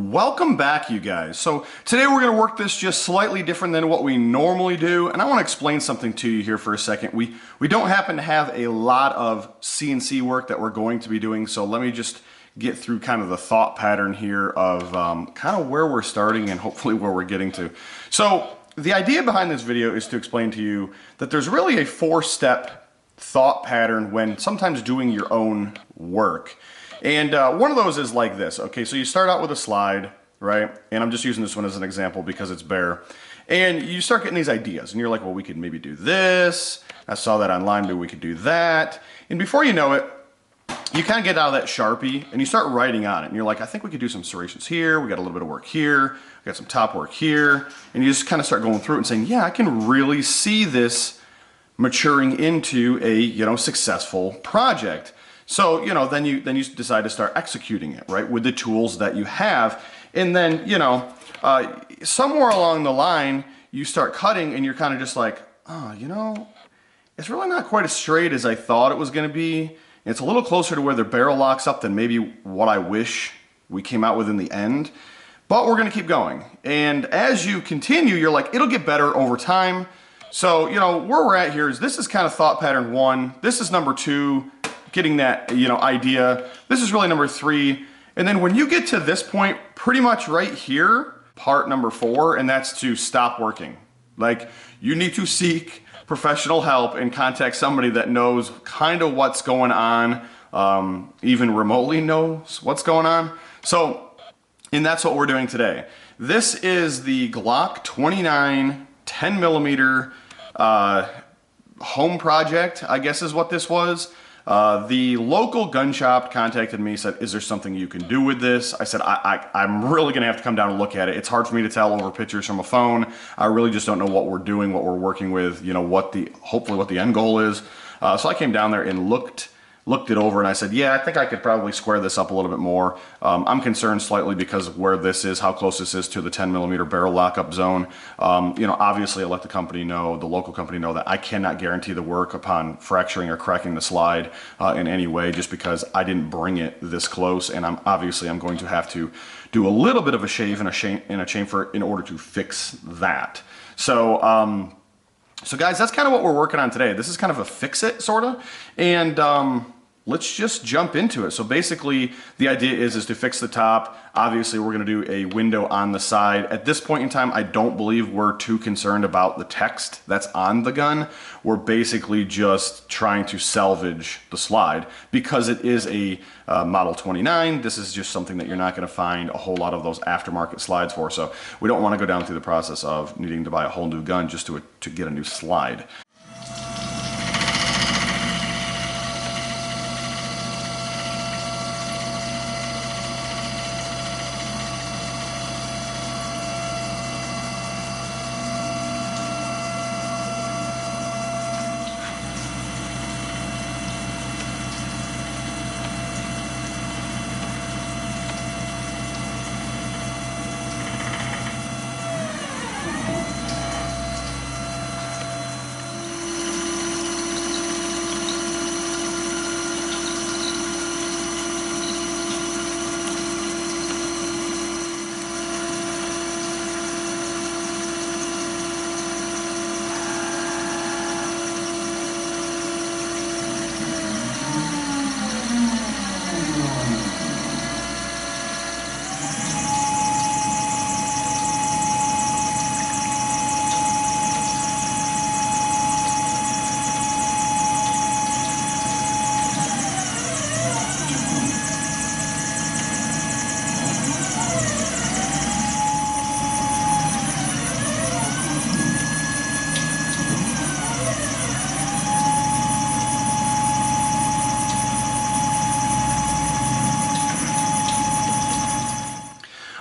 Welcome back, you guys. So today we're going to work this just slightly different than what we normally do, and I want to explain something to you here for a second. We don't happen to have a lot of CNC work that we're going to be doing, so let me just get through kind of the thought pattern here of kind of where we're starting and hopefully where we're getting to. So the idea behind this video is to explain to you that there's really a four-step thought pattern when sometimes doing your own work. And one of those is like this. Okay, so you start out with a slide, right? And I'm just using this one as an example because it's bare. And you start getting these ideas and you're like, well, we could maybe do this. I saw that online, maybe we could do that. And before you know it, you kind of get out of that Sharpie and you start writing on it. And you're like, I think we could do some serrations here. We got a little bit of work here. We got some top work here. And you just kind of start going through it and saying, yeah, I can really see this maturing into a, successful project. So, then you decide to start executing it, right, with the tools that you have. And then, somewhere along the line, you start cutting and you're kind of just like, oh, it's really not quite as straight as I thought it was going to be. It's a little closer to where the barrel locks up than maybe what I wish we came out with in the end. But we're going to keep going. And as you continue, you're like, it'll get better over time. So, where we're at here is this is kind of thought pattern one. This is number two. Getting that, idea. This is really number three. And then when you get to this point, pretty much right here, part number four, and that's to stop working. Like, you need to seek professional help and contact somebody that knows kind of what's going on, even remotely knows what's going on. So, and that's what we're doing today. This is the Glock 29 10mm home project, I guess is what this was. The local gun shop contacted me, said, is there something you can do with this? I said, I'm really gonna have to come down and look at it. It's hard for me to tell over pictures from a phone. I really just don't know what we're doing, what we're working with, hopefully what the end goal is. So I came down there and looked it over and I said, yeah, I think I could probably square this up a little bit more. I'm concerned slightly because of where this is, how close this is to the 10mm barrel lockup zone. Obviously I let the company know, the local company know that I cannot guarantee the work upon fracturing or cracking the slide in any way just because I didn't bring it this close, and I'm going to have to do a little bit of a shave and a chamfer in order to fix that. So, so guys, that's kind of what we're working on today. This is kind of a fix-it, sort of, and let's just jump into it. So basically, the idea is to fix the top. Obviously, we're gonna do a window on the side. At this point in time, I don't believe we're too concerned about the text that's on the gun. We're basically just trying to salvage the slide because it is a Model 29. This is just something that you're not gonna find a whole lot of those aftermarket slides for. So we don't wanna go down through the process of needing to buy a whole new gun just to get a new slide.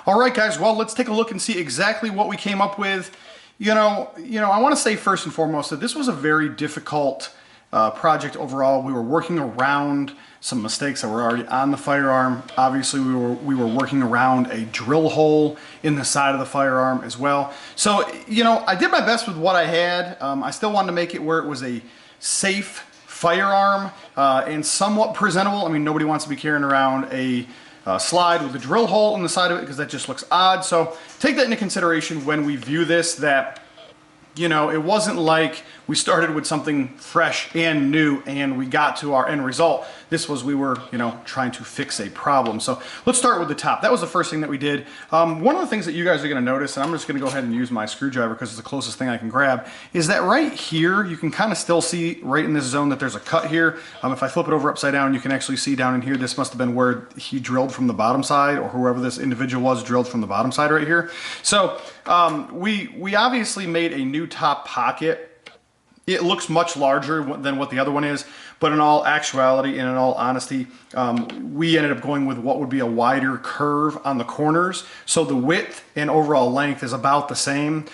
All right, guys, well, let's take a look and see exactly what we came up with. I want to say first and foremost that this was a very difficult project overall. We were working around some mistakes that were already on the firearm. Obviously, we were working around a drill hole in the side of the firearm as well. So, I did my best with what I had. I still wanted to make it where it was a safe firearm and somewhat presentable. I mean, nobody wants to be carrying around a slide with a drill hole in the side of it because that just looks odd. So take that into consideration when we view this, that, you know, it wasn't like we started with something fresh and new and we got to our end result. This was, we were, you know, trying to fix a problem. So let's start with the top. That was the first thing that we did. One of the things that you guys are going to notice, and I'm just going to go ahead and use my screwdriver because it's the closest thing I can grab, is that right here, you can kind of still see right in this zone that there's a cut here. If I flip it over upside down, you can actually see down in here, this must have been where he drilled from the bottom side, or whoever this individual was drilled from the bottom side right here. So we obviously made a new top pocket. It looks much larger than what the other one is, but in all actuality and in all honesty, we ended up going with what would be a wider curve on the corners. So the width and overall length is about the same.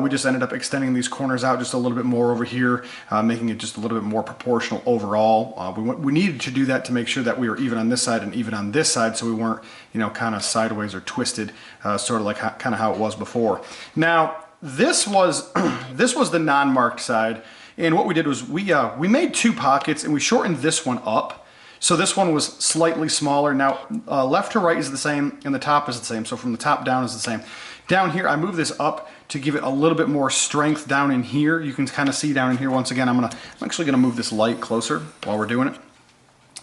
We just ended up extending these corners out just a little bit more over here, making it just a little bit more proportional overall. We needed to do that to make sure that we were even on this side and even on this side, so we weren't, you know, kind of sideways or twisted, sort of like kind of how it was before. Now, this was the non-marked side. And what we did was we made two pockets and we shortened this one up. So this one was slightly smaller. Now left to right is the same and the top is the same. So from the top down is the same. Down here I moved this up to give it a little bit more strength down in here. You can kind of see down in here once again. I'm actually gonna move this light closer while we're doing it.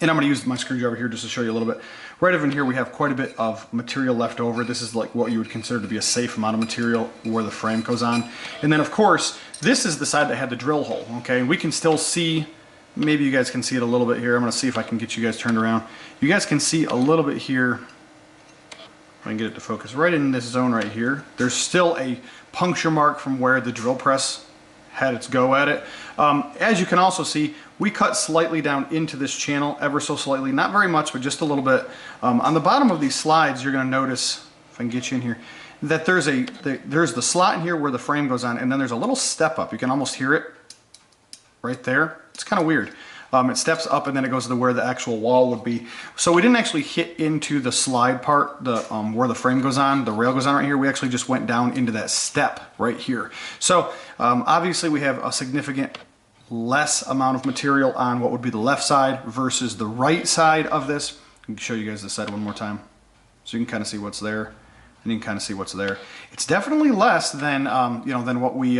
And I'm going to use my screwdriver here just to show you a little bit. Right over in here we have quite a bit of material left over. This is like what you would consider to be a safe amount of material where the frame goes on. And then of course, this is the side that had the drill hole, okay? We can still see, maybe you guys can see it a little bit here. I'm going to see if I can get you guys turned around. You guys can see a little bit here. If I can get it to focus right in this zone right here. There's still a puncture mark from where the drill press had its go at it. As you can also see, we cut slightly down into this channel, ever so slightly, not very much, but just a little bit. On the bottom of these slides, you're going to notice, if I can get you in here, that there's the slot in here where the frame goes on, and then there's a little step up. You can almost hear it right there. It's kind of weird. It steps up and then it goes to where the actual wall would be. So we didn't actually hit into the slide part, where the frame goes on, the rail goes on right here. We actually just went down into that step right here. So obviously we have a significant less amount of material on what would be the left side versus the right side of this. I can show you guys this side one more time so you can kind of see what's there. And you can kind of see what's there. It's definitely less than you know, than what we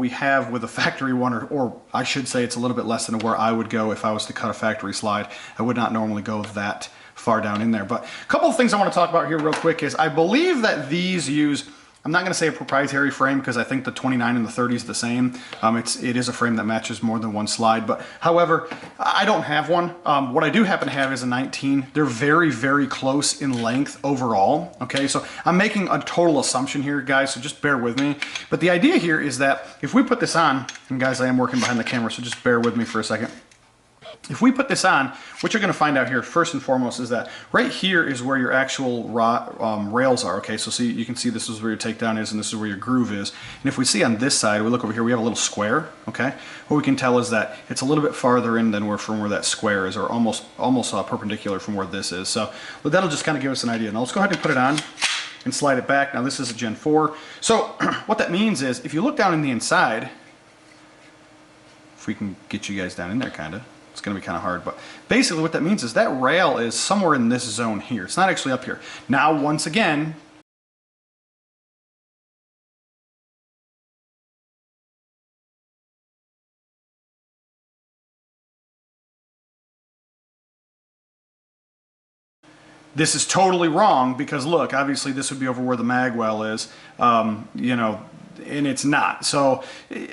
have with a factory one, or I should say it's a little bit less than where I would go if I was to cut a factory slide. I would not normally go that far down in there. But a couple of things I want to talk about here real quick is I believe that these use, I'm not going to say a proprietary frame because I think the 29 and the 30 is the same. It is a frame that matches more than one slide, but however, I don't have one. What I do happen to have is a 19. They're very, very close in length overall. Okay, so I'm making a total assumption here, guys, so just bear with me. But the idea here is that if we put this on, and guys, I am working behind the camera, so just bear with me for a second. If we put this on, what you're going to find out here first and foremost is that right here is where your actual rails are. Okay, so see, you can see this is where your takedown is and this is where your groove is. And if we see on this side, we look over here, we have a little square. Okay, what we can tell is that it's a little bit farther in than from where that square is, or almost perpendicular from where this is. So but that'll just kind of give us an idea. Now let's go ahead and put it on and slide it back. Now this is a Gen 4. So what that means is if you look down in the inside, if we can get you guys down in there kind of, it's going to be kind of hard, but basically what that means is that rail is somewhere in this zone here. It's not actually up here. Now, once again, this is totally wrong because look, obviously this would be over where the mag well is, you know, and it's not. So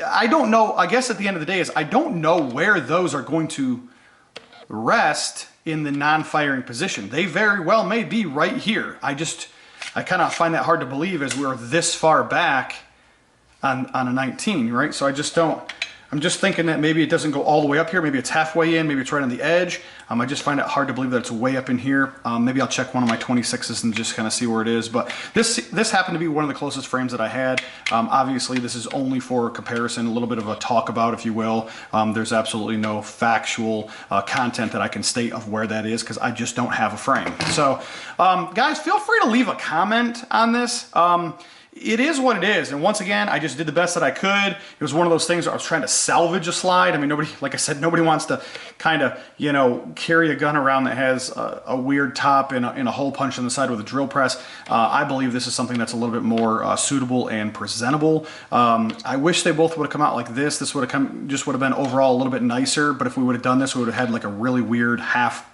I don't know, I guess at the end of the day is I don't know where those are going to rest in the non-firing position. They very well may be right here. I kind of find that hard to believe as we're this far back on a 19, right? So I'm just thinking that maybe it doesn't go all the way up here. Maybe it's halfway in, maybe it's right on the edge. I just find it hard to believe that it's way up in here. Maybe I'll check one of my 26s and just kind of see where it is. But this happened to be one of the closest frames that I had. Obviously, this is only for comparison, a little bit of a talk about, if you will. There's absolutely no factual content that I can state of where that is because I just don't have a frame. So, guys, feel free to leave a comment on this. it is what it is. And once again, I just did the best that I could. It was one of those things where I was trying to salvage a slide. I mean, nobody, like I said, nobody wants to kind of, you know, carry a gun around that has a weird top and a hole punch in the side with a drill press. I believe this is something that's a little bit more suitable and presentable. I wish they both would have come out like this. This would have just would have been overall a little bit nicer. But if we would have done this, we would have had like a really weird half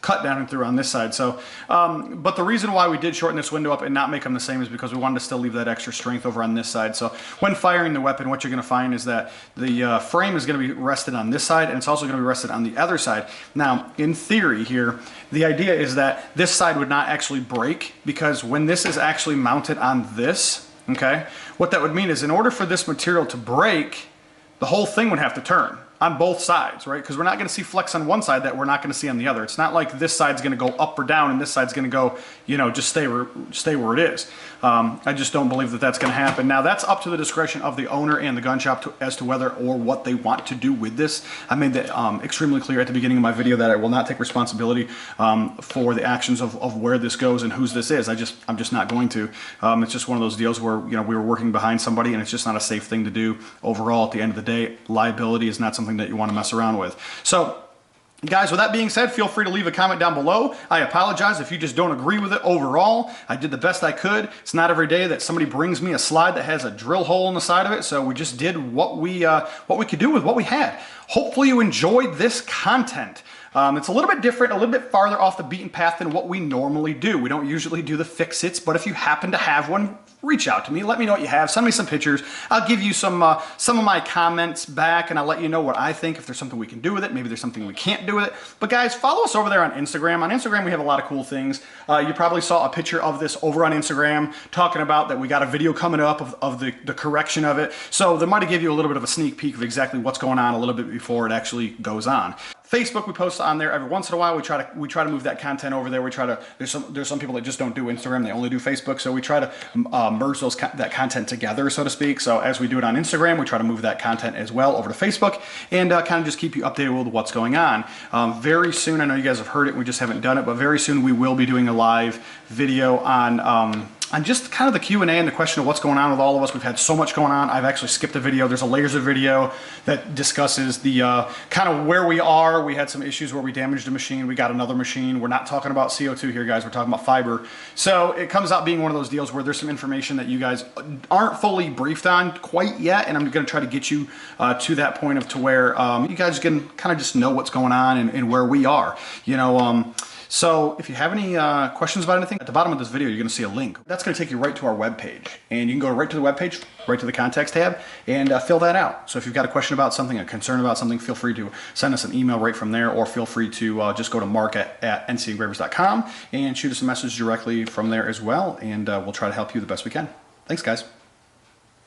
cut down and through on this side. So, but the reason why we did shorten this window up and not make them the same is because we wanted to still leave that extra strength over on this side. So when firing the weapon, what you're going to find is that the frame is going to be rested on this side, and it's also going to be rested on the other side. Now, in theory here, the idea is that this side would not actually break, because when this is actually mounted on this, okay, what that would mean is in order for this material to break, the whole thing would have to turn on both sides, right? Because we're not going to see flex on one side that we're not going to see on the other. It's not like this side's going to go up or down and this side's going to go, you know, just stay where it is. I just don't believe that that's going to happen. Now, that's up to the discretion of the owner and the gun shop as to whether or what they want to do with this. I made that extremely clear at the beginning of my video that I will not take responsibility for the actions of where this goes and whose this is. I'm just not going to. It's just one of those deals where, you know, we were working behind somebody, and it's just not a safe thing to do. Overall, at the end of the day, liability is not something that you want to mess around with. So, guys, with that being said, feel free to leave a comment down below. I apologize if you just don't agree with it overall. I did the best I could. It's not every day that somebody brings me a slide that has a drill hole in the side of it, so we just did what we could do with what we had. Hopefully you enjoyed this content. It's a little bit different, a little bit farther off the beaten path than what we normally do. We don't usually do the fix-its, but if you happen to have one, reach out to me. Let me know what you have. Send me some pictures. I'll give you some of my comments back, and I'll let you know what I think, if there's something we can do with it. Maybe there's something we can't do with it. But guys, follow us over there on Instagram. On Instagram, we have a lot of cool things. You probably saw a picture of this over on Instagram talking about that we got a video coming up of the correction of it. So that might have give you a little bit of a sneak peek of exactly what's going on a little bit before it actually goes on. Facebook, we post on there every once in a while. We try to move that content over there. There's some people that just don't do Instagram; they only do Facebook. So we try to merge that content together, so to speak. So as we do it on Instagram, we try to move that content as well over to Facebook, and kind of just keep you updated with what's going on. Very soon, I know you guys have heard it, we just haven't done it, but very soon we will be doing a live video on just kind of the Q&A and the question of what's going on with all of us. We've had so much going on. I've actually skipped a video. There's a lasers video that discusses the kind of where we are. We had some issues where we damaged a machine. We got another machine. We're not talking about CO2 here, guys. We're talking about fiber. So it comes out being one of those deals where there's some information that you guys aren't fully briefed on quite yet, and I'm going to try to get you to that point of to where you guys can kind of just know what's going on and where we are. You know, so if you have any questions about anything, at the bottom of this video, you're going to see a link. That's going to take you right to our webpage. And you can go right to the webpage, right to the contacts tab, and fill that out. So if you've got a question about something, a concern about something, feel free to send us an email right from there, or feel free to just go to mark@, NCEngravers.com and shoot us a message directly from there as well, and we'll try to help you the best we can. Thanks, guys.